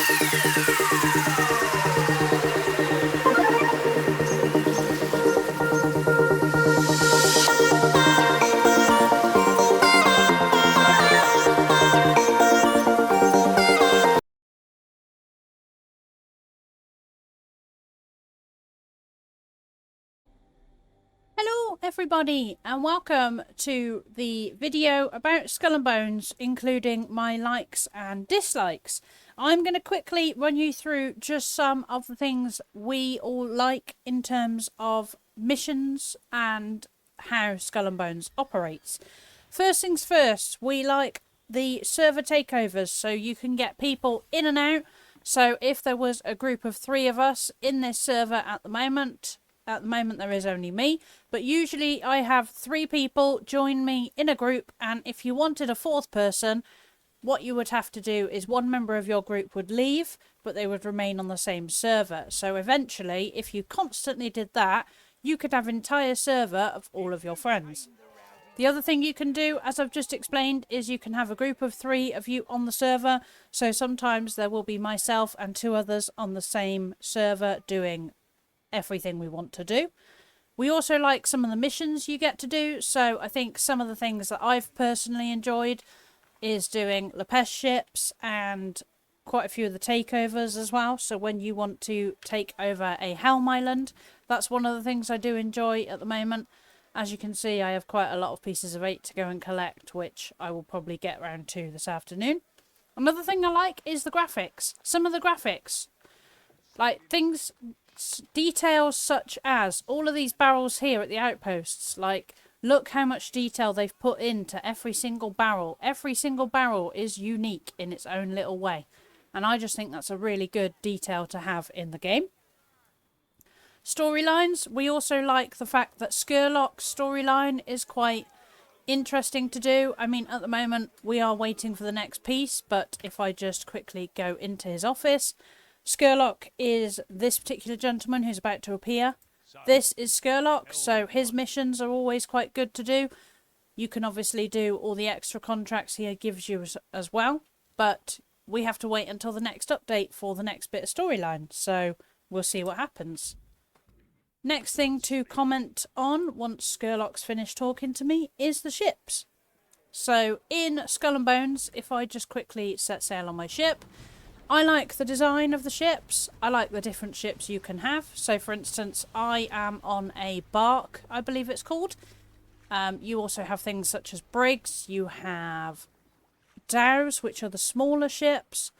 Hello everybody and welcome to the video about Skull and Bones, including my likes and dislikes. I'm going to quickly run you through just some of the things we all like in terms of missions and how Skull and Bones operates. First things first, we like the server takeovers so you can get people in and out. So if there was a group of 3 of us in this server at the moment there is only me, but usually I have 3 people join me in a group, and if you wanted a 4th person, what you would have to do is one member of your group would leave, but they would remain on the same server. So eventually, if you constantly did that, you could have an entire server of all of your friends. The other thing you can do, as I've just explained, is you can have a group of 3 of you on the server. So sometimes there will be myself and 2 others on the same server doing everything we want to do. We also like some of the missions you get to do. So I think some of the things that I've personally enjoyed is doing Lepes ships and quite a few of the takeovers as well. So when you want to take over a Helm Island, that's one of the things I do enjoy at the moment. As you can see, I have quite a lot of pieces of 8 to go and collect, which I will probably get round to this afternoon. Another thing I like is the graphics. Some of the graphics, like things, details such as all of these barrels here at the outposts. Like, look how much detail they've put into every single barrel. Every single barrel is unique in its own little way, and I just think that's a really good detail to have in the game. Storylines, we also like the fact that Skurlock's storyline is quite interesting to do. I mean, at the moment we are waiting for the next piece, but if I just quickly go into his office, Skurlock is this particular gentleman who's about to appear. This is Skurlock, so his missions are always quite good to do. You can obviously do all the extra contracts he gives you as well, but we have to wait until the next update for the next bit of storyline, so we'll see what happens. Next thing to comment on, once Skurlock's finished talking to me, is the ships. So in Skull and Bones, if I just quickly set sail on my ship, I like the design of the ships. I like the different ships you can have. So for instance, I am on a bark, I believe it's called. You also have things such as brigs. You have dhows, which are the smaller ships.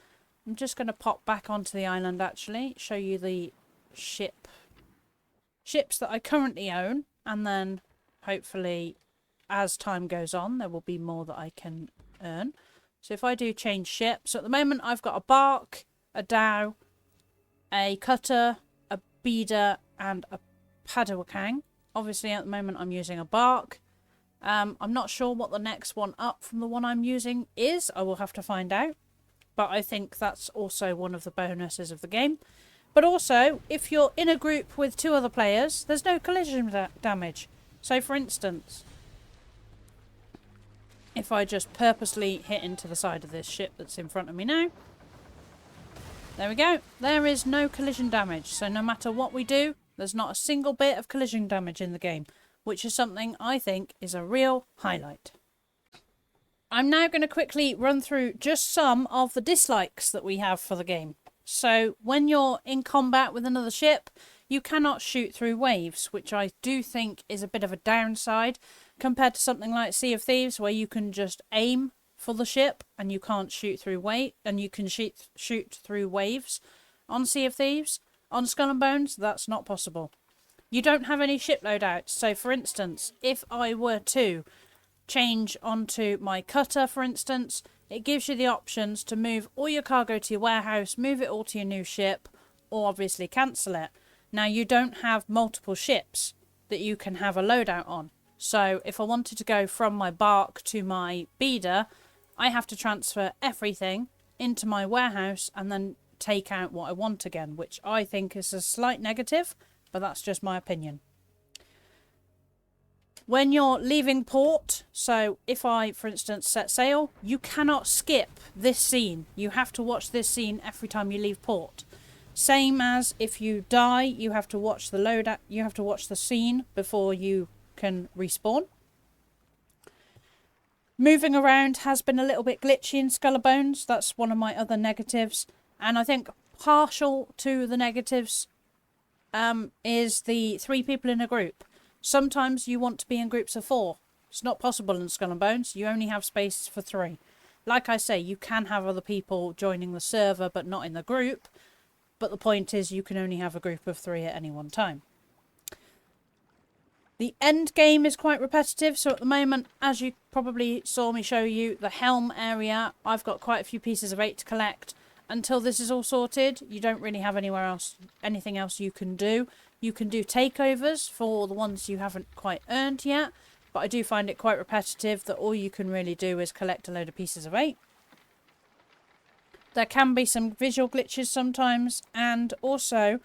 I'm just going to pop back onto the island actually, show you the ships that I currently own, and then hopefully as time goes on there will be more that I can earn. So if I do change ships, at the moment I've got a bark, a dhow, a cutter, a beater and a padawakang. Obviously at the moment I'm using a bark. I'm not sure what the next one up from the one I'm using is. I will have to find out. But I think that's also one of the bonuses of the game. But also, if you're in a group with 2 other players, there's no collision damage. So for instance, if I just purposely hit into the side of this ship that's in front of me now. There we go. There is no collision damage. So no matter what we do, there's not a single bit of collision damage in the game, which is something I think is a real highlight. I'm now going to quickly run through just some of the dislikes that we have for the game. So when you're in combat with another ship, you cannot shoot through waves, which I do think is a bit of a downside compared to something like Sea of Thieves, where you can just aim for the ship and you can't shoot through shoot through waves. On Sea of Thieves, on Skull and Bones, that's not possible. You don't have any ship loadouts. So for instance, if I were to change onto my cutter, for instance, it gives you the options to move all your cargo to your warehouse, move it all to your new ship, or obviously cancel it. Now you don't have multiple ships that you can have a loadout on. So if I wanted to go from my bark to my beater, I have to transfer everything into my warehouse and then take out what I want again, which I think is a slight negative, but that's just my opinion. When you're leaving port, so if I, for instance, set sail, you cannot skip this scene. You have to watch this scene every time you leave port. Same as if you die, you have to watch the loadout. You have to watch the scene before you can respawn. Moving around has been a little bit glitchy in Skull and Bones. That's one of my other negatives. And I think partial to the negatives is the 3 people in a group. Sometimes you want to be in groups of 4. It's not possible in Skull and Bones. You only have space for 3. Like I say, you can have other people joining the server, but not in the group. But the point is, you can only have a group of 3 at any one time. The end game is quite repetitive. So at the moment, as you probably saw me show you, the helm area, I've got quite a few pieces of 8 to collect. Until this is all sorted, you don't really have anything else you can do. You can do takeovers for the ones you haven't quite earned yet, but I do find it quite repetitive that all you can really do is collect a load of pieces of 8. There can be some visual glitches sometimes, and also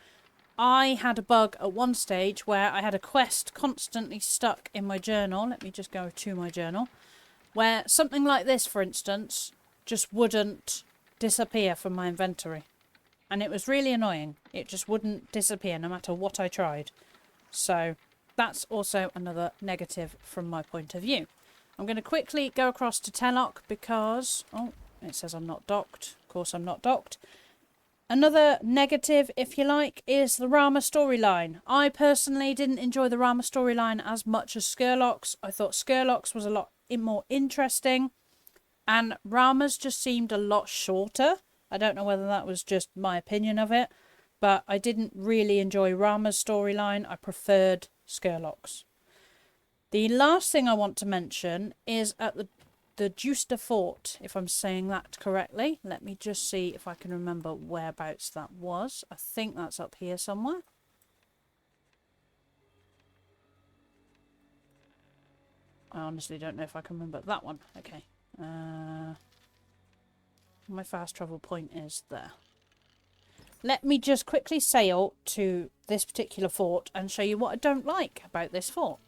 I had a bug at one stage where I had a quest constantly stuck in my journal. Let me just go to my journal, where something like this, for instance, just wouldn't disappear from my inventory. And it was really annoying. It just wouldn't disappear no matter what I tried. So that's also another negative from my point of view. I'm going to quickly go across to Telok because... oh, it says I'm not docked. Of course I'm not docked. Another negative, if you like, is the Rama storyline. I personally didn't enjoy the Rama storyline as much as Skurlock's. I thought Skurlock's was a lot more interesting. And Rama's just seemed a lot shorter. I don't know whether that was just my opinion of it, but I didn't really enjoy Rama's storyline. I preferred Skurlock's. The last thing I want to mention is at the Juster Fort, if I'm saying that correctly. Let me just see if I can remember whereabouts that was. I think that's up here somewhere. I honestly don't know if I can remember that one. Okay. My fast travel point is there. Let me just quickly sail to this particular fort and show you what I don't like about this fort.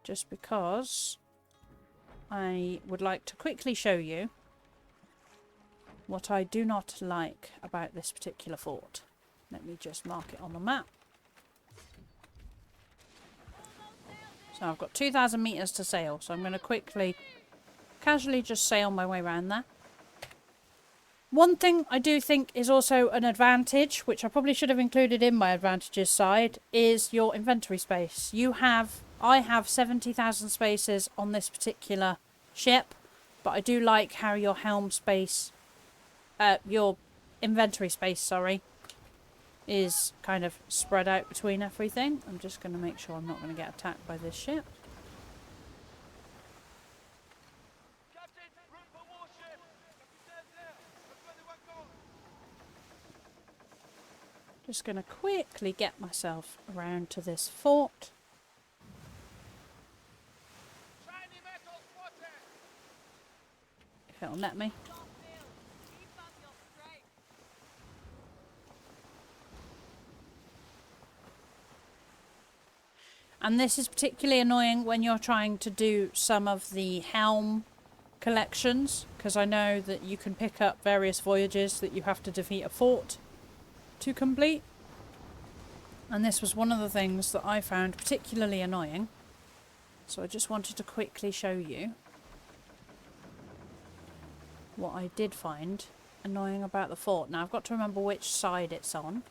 Just because I would like to quickly show you what I do not like about this particular fort. Let me just mark it on the map. So I've got 2,000 meters to sail, so I'm going to quickly, casually just sail my way around there. One thing I do think is also an advantage, which I probably should have included in my advantages side, is your inventory space. I have 70,000 spaces on this particular ship, but I do like how your helm space, your inventory space, sorry, is kind of spread out between everything. I'm just going to make sure I'm not going to get attacked by this ship. Just going to quickly get myself around to this fort. If it'll let me. And this is particularly annoying when you're trying to do some of the helm collections, because I know that you can pick up various voyages that you have to defeat a fort to complete. And this was one of the things that I found particularly annoying. So I just wanted to quickly show you what I did find annoying about the fort. Now I've got to remember which side it's on.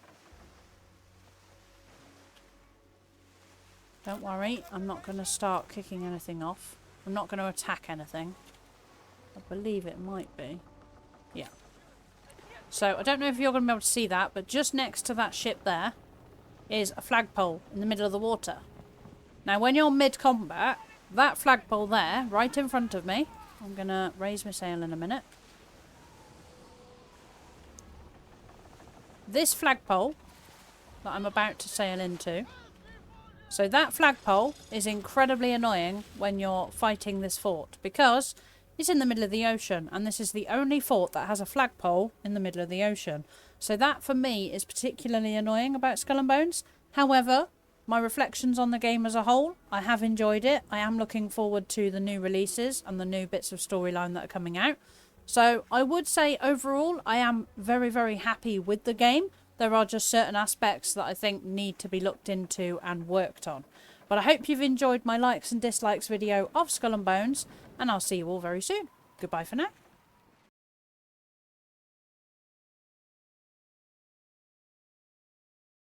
Don't worry, I'm not going to start kicking anything off. I'm not going to attack anything. I believe it might be. Yeah. So I don't know if you're going to be able to see that, but just next to that ship there is a flagpole in the middle of the water. Now when you're mid-combat, that flagpole there, right in front of me, I'm going to raise my sail in a minute. This flagpole that I'm about to sail into, so that flagpole is incredibly annoying when you're fighting this fort, because it's in the middle of the ocean, and this is the only fort that has a flagpole in the middle of the ocean. So that, for me, is particularly annoying about Skull and Bones. However, my reflections on the game as a whole. I have enjoyed it. I am looking forward to the new releases and the new bits of storyline that are coming out. So I would say overall I am very, very happy with the game. There are just certain aspects that I think need to be looked into and worked on. But I hope you've enjoyed my likes and dislikes video of Skull and Bones, and I'll see you all very soon. Goodbye for now.